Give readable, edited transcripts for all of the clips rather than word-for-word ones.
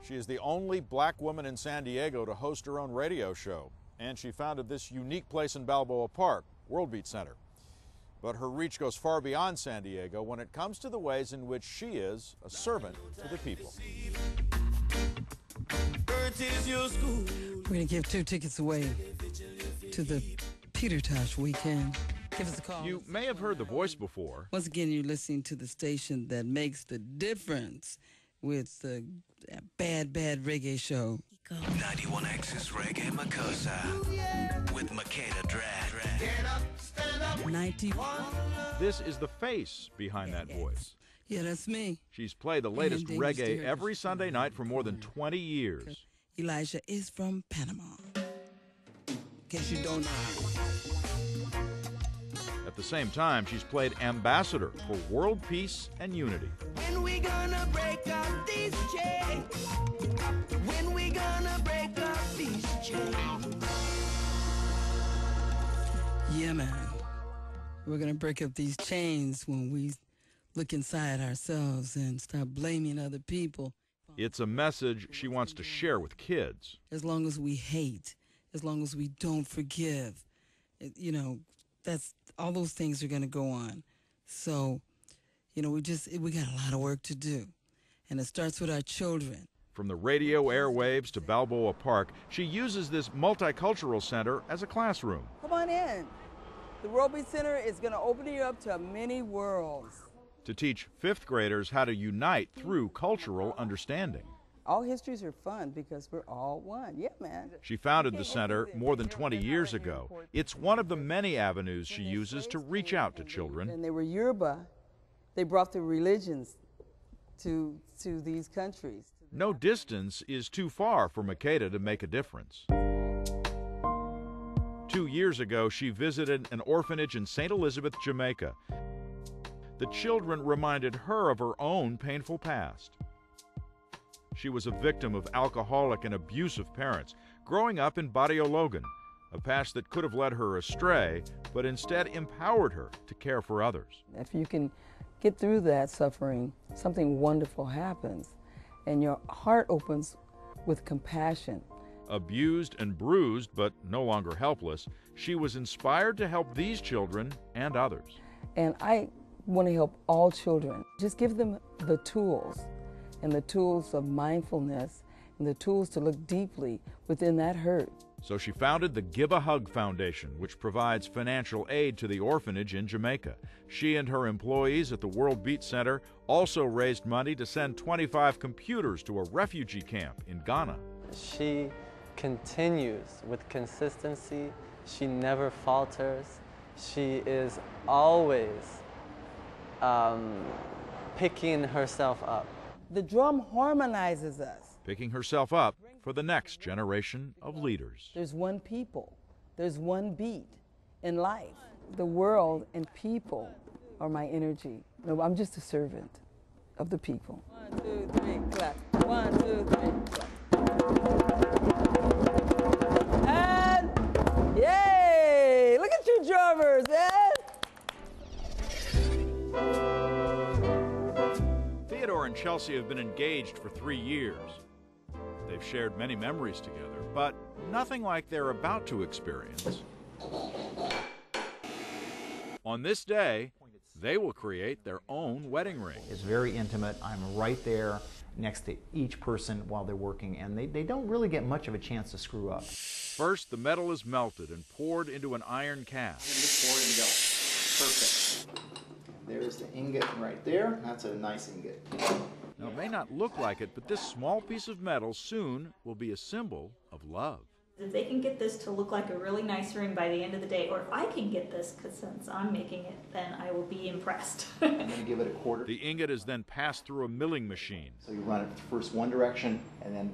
She is the only black woman in San Diego to host her own radio show, and she founded this unique place in Balboa Park, World Beat Center. But her reach goes far beyond San Diego when it comes to the ways in which she is a servant to the people. We're going to give 2 tickets away to the Peter Tosh weekend. Give us a call. You may have heard the voice before. Once again, you're listening to the station that makes the difference with the bad reggae show. 91X's Reggae Makosa with Makeda Drag. Get up, stand up. 91. This is the face behind that voice. Yeah, that's me. She's played the latest reggae every Sunday night for more than 20 years. Elijah is from Panama, in case you don't know. At the same time, she's played ambassador for world peace and unity. When we gonna break up these chains? When we gonna break up these chains? Yeah, man. We're going to break up these chains when we look inside ourselves and stop blaming other people. It's a message she wants to share with kids. As long as we hate, as long as we don't forgive, you know, that's all those things are going to go on. So, you know, we got a lot of work to do. And it starts with our children. From the radio airwaves to Balboa Park, she uses this multicultural center as a classroom. Come on in. The World Beat Center is going to open you up to many worlds. To teach 5th graders how to unite through cultural understanding. All histories are fun because we're all one. Yeah, man. She founded the center more than 20 years ago. It's one of the many avenues she uses to reach out to children. And they were Yoruba. They brought their religions to these countries. No distance is too far for Makeda to make a difference. 2 years ago, she visited an orphanage in St. Elizabeth, Jamaica. The children reminded her of her own painful past. She was a victim of alcoholic and abusive parents, growing up in Barrio Logan, a past that could have led her astray, but instead empowered her to care for others. If you can get through that suffering, something wonderful happens, and your heart opens with compassion. Abused and bruised, but no longer helpless, she was inspired to help these children and others. And I want to help all children. Just give them the tools, and the tools of mindfulness, and the tools to look deeply within that hurt. So she founded the Give a Hug Foundation, which provides financial aid to the orphanage in Jamaica. She and her employees at the World Beat Center also raised money to send 25 computers to a refugee camp in Ghana. She continues with consistency. She never falters. She is always picking herself up. The drum harmonizes us. Picking herself up for the next generation of leaders. There's one people. There's one beat in life. The world and people are my energy. No, I'm just a servant of the people. 1, 2, 3, clap. 1, 2, 3, clap. And yay! Look at you drummers, man! Theodore and Chelsea have been engaged for 3 years. They've shared many memories together, but nothing like they're about to experience. On this day, they will create their own wedding ring. It's very intimate. I'm right there next to each person while they're working, and they don't really get much of a chance to screw up. First, the metal is melted and poured into an iron cast. Just pour it and go. Perfect. There's the ingot right there. That's a nice ingot. Now, it may not look like it, but this small piece of metal soon will be a symbol of love. If they can get this to look like a really nice ring by the end of the day, or if I can get this, because since I'm making it, then I will be impressed. I'm going to give it a quarter. The ingot is then passed through a milling machine. So you run it first one direction and then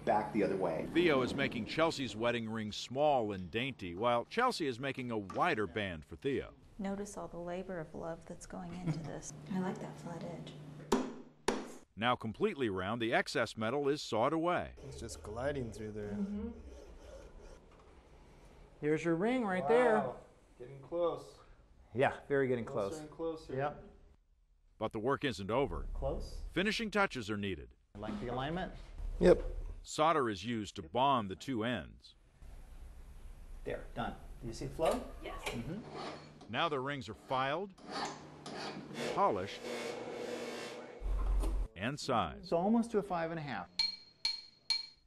back the other way. Theo is making Chelsea's wedding ring small and dainty, while Chelsea is making a wider band for Theo. Notice all the labor of love that's going into this. I like that flat edge. Now completely round, the excess metal is sawed away. It's just gliding through there. Mm-hmm. Here's your ring right there. Getting close. Yeah, very getting close. Closer and closer. Yep. But the work isn't over. Close. Finishing touches are needed. Like the alignment? Yep. Solder is used to bond the two ends. There, done. Do you see the flow? Yes. Now the rings are filed, polished, and sized. So almost to a 5.5.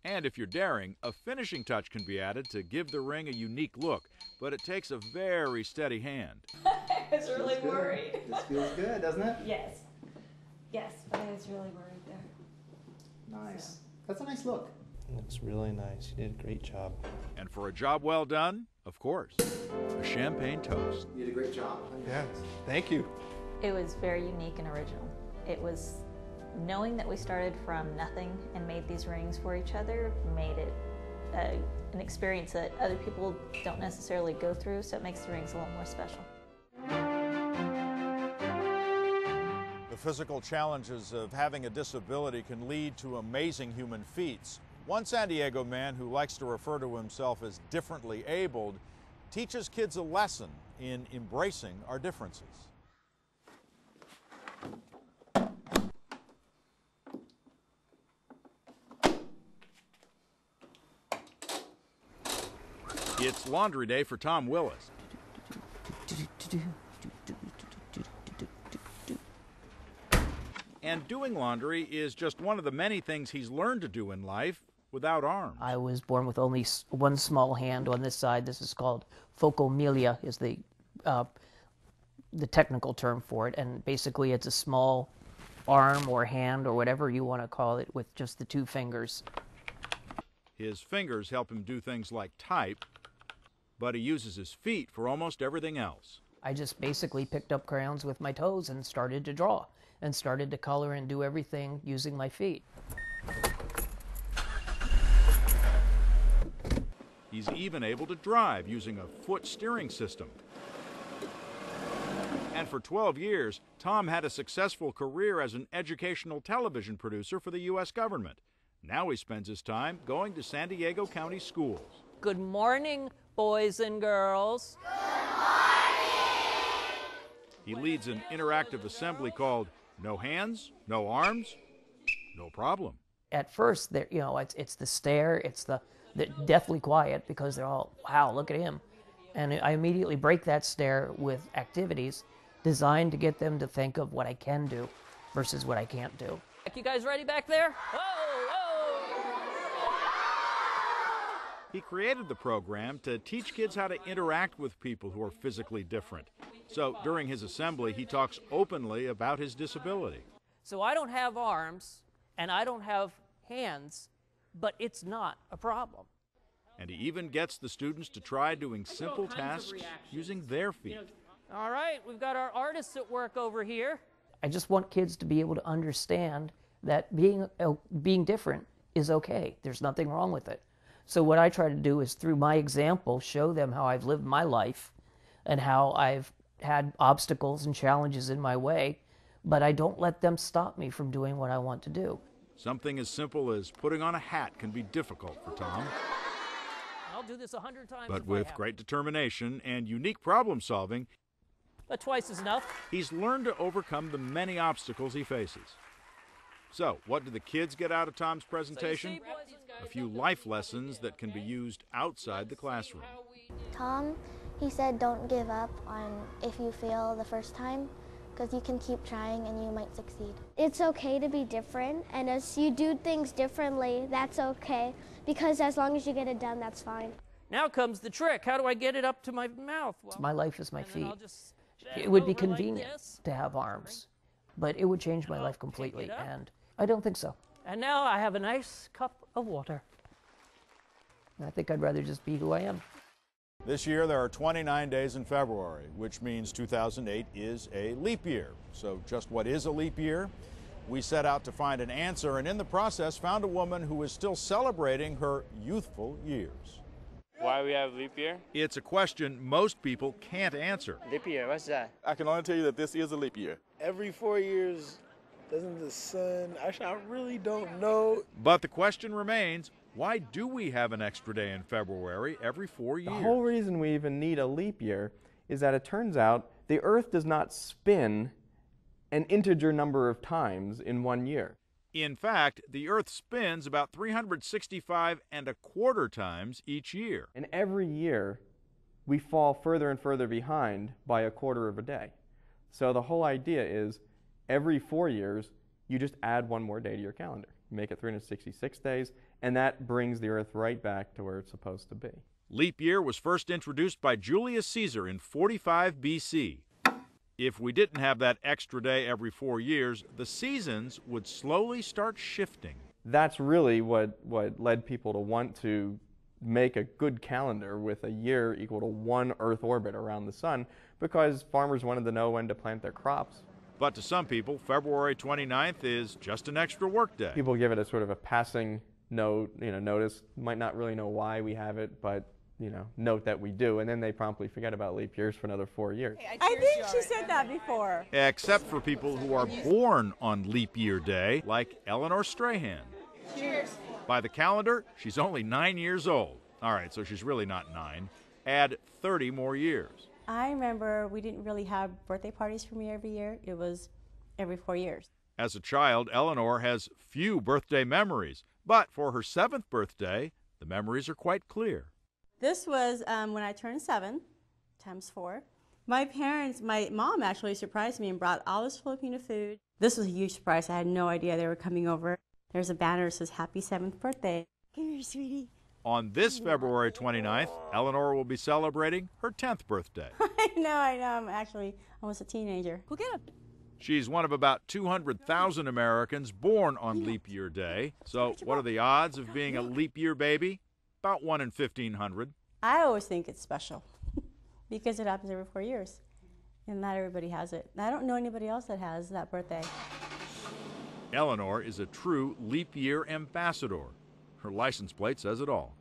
And if you're daring, a finishing touch can be added to give the ring a unique look, but it takes a very steady hand. I was really worried. This feels good, doesn't it? Yes. Yes, but I was really worried there. Nice. That's a nice look. Looks really nice. You did a great job. And for a job well done, of course, a champagne toast. You did a great job. Yeah. Thank you. It was very unique and original. It was knowing that we started from nothing and made these rings for each other, made it an experience that other people don't necessarily go through, so it makes the rings a little more special. The physical challenges of having a disability can lead to amazing human feats. One San Diego man who likes to refer to himself as differently abled teaches kids a lesson in embracing our differences. It's laundry day for Tom Willis. And doing laundry is just one of the many things he's learned to do in life without arms. I was born with only one small hand on this side. This is called focomelia, is the technical term for it. And basically it's a small arm or hand or whatever you want to call it with just the two fingers. His fingers help him do things like type, but he uses his feet for almost everything else. I just basically picked up crayons with my toes and started to draw and started to color and do everything using my feet. He's even able to drive using a foot steering system. And for 12 years, Tom had a successful career as an educational television producer for the U.S. government. Now he spends his time going to San Diego County schools. Good morning, boys and girls. He leads an interactive assembly called No Hands, No Arms, No Problem. At first, it's the stare, they're deathly quiet because they're all, wow, look at him. And I immediately break that stare with activities designed to get them to think of what I can do versus what I can't do. You guys ready back there? Whoa, whoa! He created the program to teach kids how to interact with people who are physically different. So during his assembly, he talks openly about his disability. So I don't have arms and I don't have hands, but it's not a problem. And he even gets the students to try doing simple tasks using their feet. All right, we've got our artists at work over here. I just want kids to be able to understand that being different is okay. There's nothing wrong with it. So what I try to do is, through my example, show them how I've lived my life and how I've had obstacles and challenges in my way, but I don't let them stop me from doing what I want to do. Something as simple as putting on a hat can be difficult for Tom. I'll do this 100 times. But with great determination and unique problem solving, but twice is enough. He's learned to overcome the many obstacles he faces. So, what do the kids get out of Tom's presentation? A few life lessons that can be used outside the classroom. Tom, he said don't give up on if you fail the first time, because you can keep trying and you might succeed. It's okay to be different, and as you do things differently, that's okay, because as long as you get it done, that's fine. Now comes the trick. How do I get it up to my mouth? Well, my life is my feet. It would be convenient to have arms, but it would change my life completely, and I don't think so. And now I have a nice cup of water. I think I'd rather just be who I am. This year there are 29 days in February, which means 2008 is a leap year. So just what is a leap year? We set out to find an answer, and in the process found a woman who is still celebrating her youthful years. Why we have leap year? It's a question most people can't answer. Leap year, what's that? I can only tell you that this is a leap year. Every 4 years, doesn't the sun... Actually, I really don't know. But the question remains, why do we have an extra day in February every 4 years? The whole reason we even need a leap year is that it turns out the Earth does not spin an integer number of times in 1 year. In fact, the Earth spins about 365.25 times each year. And every year, we fall further and further behind by a quarter of a day. So the whole idea is every 4 years, you just add one more day to your calendar. Make it 366 days, and that brings the Earth right back to where it's supposed to be. Leap year was first introduced by Julius Caesar in 45 BC. If we didn't have that extra day every 4 years, the seasons would slowly start shifting. That's really what led people to want to make a good calendar with a year equal to one Earth orbit around the sun, because farmers wanted to know when to plant their crops. But to some people, February 29th is just an extra work day. People give it a sort of a passing notice. Might not really know why we have it, but note that we do, and then they promptly forget about leap years for another 4 years. I think she said that before. Except for people who are born on leap year day, like Eleanor Strahan. Cheers. By the calendar, she's only 9 years old. All right, so she's really not 9. Add 30 more years. I remember we didn't really have birthday parties for me every year. It was every 4 years. As a child, Eleanor has few birthday memories, but for her 7th birthday, the memories are quite clear. This was when I turned 7 times 4. My mom actually surprised me and brought all this Filipino food. This was a huge surprise. I had no idea they were coming over. There's a banner that says, "Happy 7th birthday." Come here, sweetie. On this February 29th, Eleanor will be celebrating her 10th birthday. I know. I'm actually almost a teenager. Go get him. She's one of about 200,000 Americans born on leap year day. So what are the odds of being a leap year baby? About 1 in 1,500. I always think it's special because it happens every 4 years, and not everybody has it. I don't know anybody else that has that birthday. Eleanor is a true leap year ambassador. Her license plate says it all.